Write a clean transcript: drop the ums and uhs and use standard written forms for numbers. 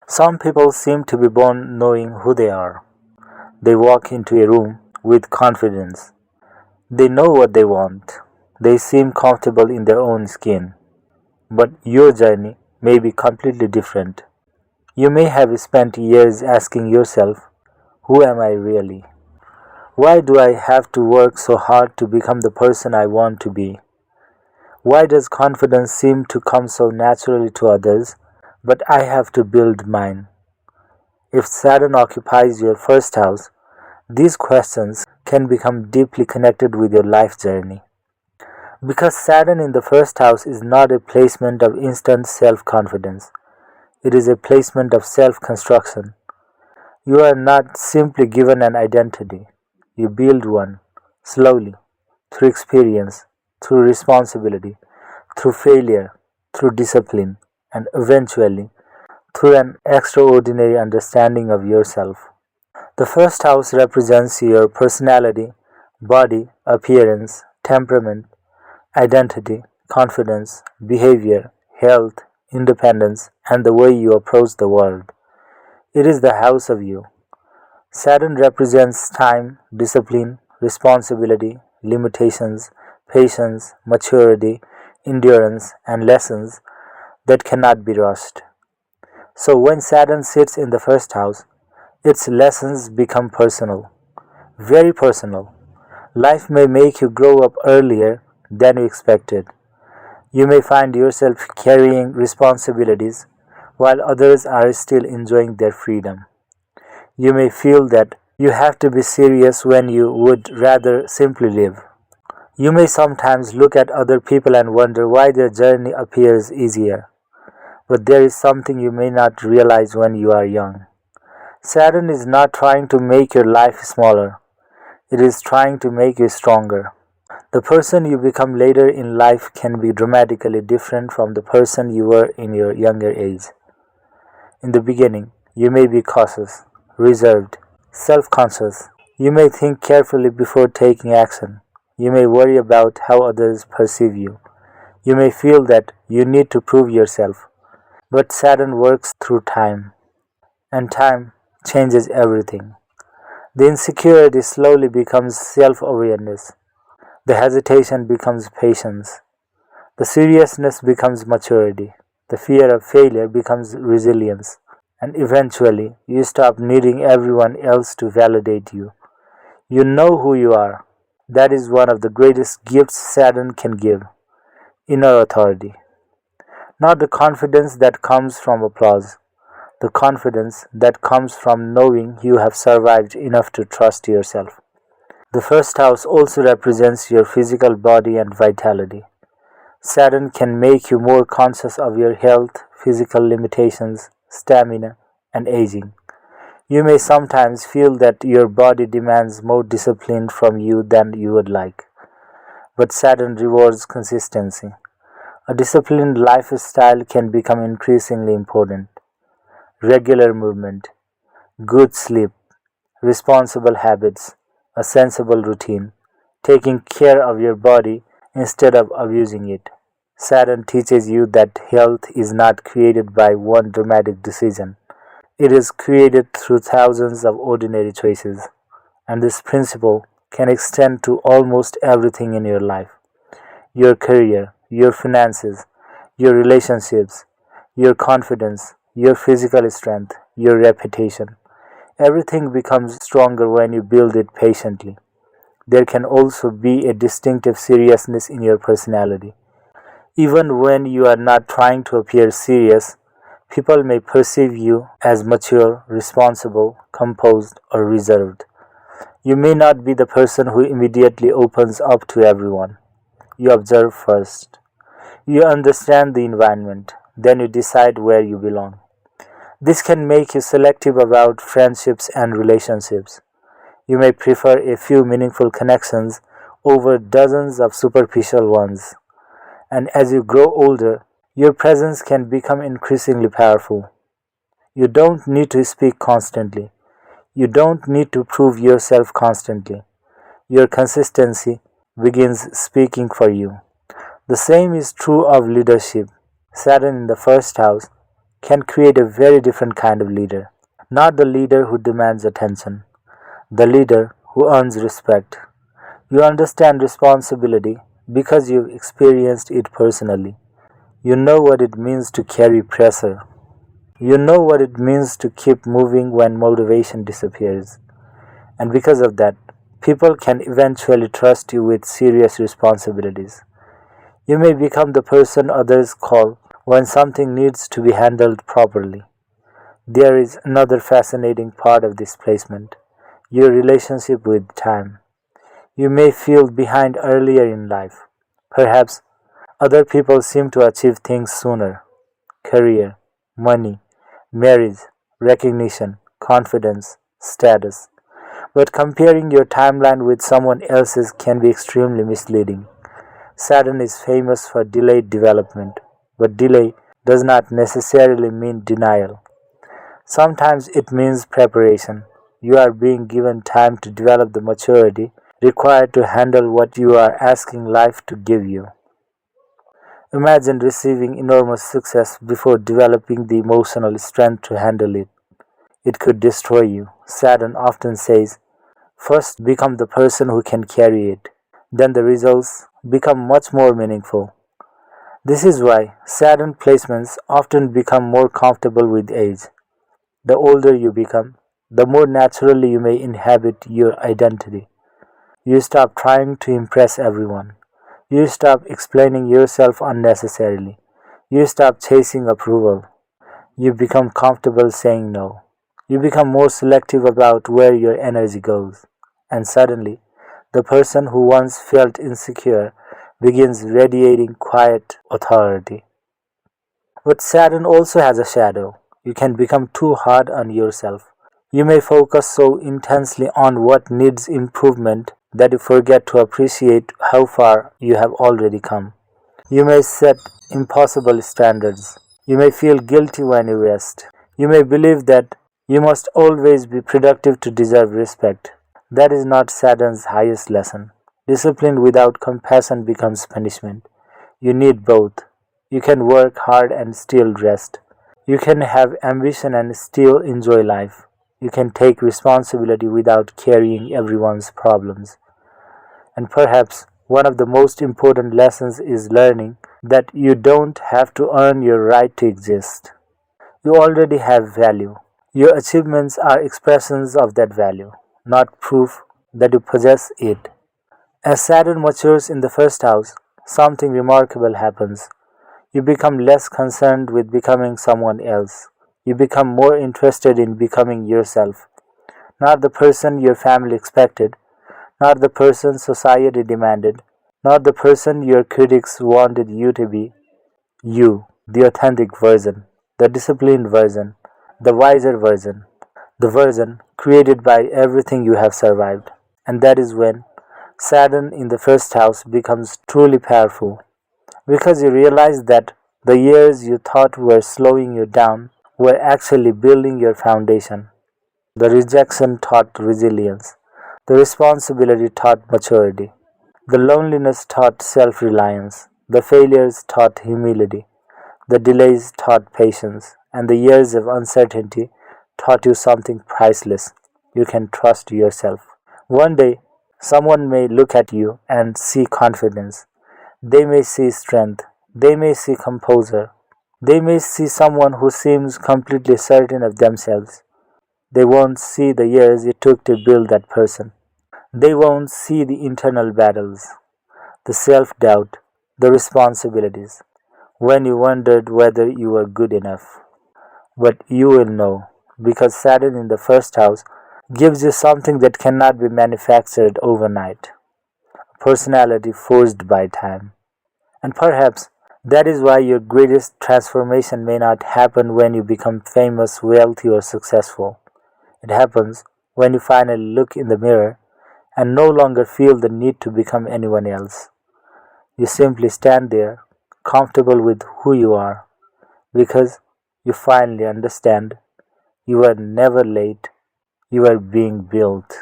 Some people seem to be born knowing who they are. They walk into a room with confidence. They know what they want. They seem comfortable in their own skin. But your journey may be completely different. You may have spent years asking yourself, who am I really? Why do I have to work so hard to become the person I want to be? Why does confidence seem to come so naturally to others, but I have to build mine? If Saturn occupies your first house, these questions can become deeply connected with your life journey. Because Saturn in the first house is not a placement of instant self confidence, it is a placement of self construction. You are not simply given an identity, you build one slowly, through experience, through responsibility, through failure, through discipline, and eventually through an extraordinary understanding of yourself. The first house represents your personality, body, appearance, temperament, identity, confidence, behavior, health, independence, and the way you approach the world. It is the house of you. Saturn represents time, discipline, responsibility, limitations, patience, maturity, endurance, and lessons that cannot be rushed. So when Saturn sits in the first house, its lessons become personal, very personal. Life may make you grow up earlier than you expected. You may find yourself carrying responsibilities while others are still enjoying their freedom. You may feel that you have to be serious when you would rather simply live. You may sometimes look at other people and wonder why their journey appears easier. But there is something you may not realize when you are young. Saturn is not trying to make your life smaller, it is trying to make you stronger. The person you become later in life can be dramatically different from the person you were in your younger age. In the beginning, you may be cautious, reserved, self conscious. You may think carefully before taking action. You may worry about how others perceive you. You may feel that you need to prove yourself. But Saturn works through time, and time changes everything. The insecurity slowly becomes self awareness. The hesitation becomes patience. The seriousness becomes maturity. The fear of failure becomes resilience. And eventually, you stop needing everyone else to validate you. You know who you are. That is one of the greatest gifts Saturn can give, inner authority. Not the confidence that comes from applause, the confidence that comes from knowing you have survived enough to trust yourself. The first house also represents your physical body and vitality. Saturn can make you more conscious of your health, physical limitations, stamina, and aging. You may sometimes feel that your body demands more discipline from you than you would like, but Saturn rewards consistency. A disciplined lifestyle can become increasingly important. Regular movement, good sleep, responsible habits, a sensible routine, taking care of your body instead of abusing it. Saturn teaches you that health is not created by one dramatic decision. It is created through thousands of ordinary choices, and this principle can extend to almost everything in your life: your career, your finances, your relationships, your confidence, your physical strength, your reputation. Everything becomes stronger when you build it patiently. There can also be a distinctive seriousness in your personality. Even when you are not trying to appear serious, people may perceive you as mature, responsible, composed, or reserved. You may not be the person who immediately opens up to everyone. You observe first. You understand the environment, then you decide where you belong. This can make you selective about friendships and relationships. You may prefer a few meaningful connections over dozens of superficial ones. And as you grow older, your presence can become increasingly powerful. You don't need to speak constantly. You don't need to prove yourself constantly. Your consistency begins speaking for you. The same is true of leadership. Saturn in the first house can create a very different kind of leader. Not the leader who demands attention, the leader who earns respect. You understand responsibility because you've experienced it personally. You know what it means to carry pressure. You know what it means to keep moving when motivation disappears. And because of that, people can eventually trust you with serious responsibilities. You may become the person others call when something needs to be handled properly. There is another fascinating part of this placement, your relationship with time. You may feel behind earlier in life. Perhaps other people seem to achieve things sooner: career, money, marriage, recognition, confidence, status. But comparing your timeline with someone else's can be extremely misleading. Saturn is famous for delayed development, but delay does not necessarily mean denial. Sometimes it means preparation. You are being given time to develop the maturity required to handle what you are asking life to give you. Imagine receiving enormous success before developing the emotional strength to handle it. It could destroy you. Saturn often says, first become the person who can carry it. Then the results become much more meaningful. This is why Saturn placements often become more comfortable with age. The older you become, the more naturally you may inhabit your identity. You stop trying to impress everyone. You stop explaining yourself unnecessarily. You stop chasing approval. You become comfortable saying no. You become more selective about where your energy goes. And suddenly, the person who once felt insecure begins radiating quiet authority. But Saturn also has a shadow. You can become too hard on yourself. You may focus so intensely on what needs improvement that you forget to appreciate how far you have already come. You may set impossible standards. You may feel guilty when you rest. You may believe that you must always be productive to deserve respect. That is not Saturn's highest lesson. Discipline without compassion becomes punishment. You need both. You can work hard and still rest. You can have ambition and still enjoy life. You can take responsibility without carrying everyone's problems. And perhaps one of the most important lessons is learning that you don't have to earn your right to exist. You already have value. Your achievements are expressions of that value, not proof that you possess it. As Saturn matures in the first house, something remarkable happens. You become less concerned with becoming someone else. You become more interested in becoming yourself. Not the person your family expected, not the person society demanded, not the person your critics wanted you to be. You, the authentic version, the disciplined version, the wiser version, the version created by everything you have survived. And that is when Saturn in the first house becomes truly powerful, because you realize that the years you thought were slowing you down were actually building your foundation. The rejection taught resilience. The responsibility taught maturity. The loneliness taught self-reliance. The failures taught humility. The delays taught patience. And the years of uncertainty taught you something priceless. You can trust yourself. One day, someone may look at you and see confidence. They may see strength. They may see composure. They may see someone who seems completely certain of themselves. They won't see the years it took to build that person. They won't see the internal battles, the self-doubt, the responsibilities, when you wondered whether you were good enough. But you will know, because Saturn in the first house gives you something that cannot be manufactured overnight: personality forged by time. And perhaps that is why your greatest transformation may not happen when you become famous, wealthy, or successful. It happens when you finally look in the mirror and no longer feel the need to become anyone else. You simply stand there, comfortable with who you are, because you finally understand you are never late, you are being built.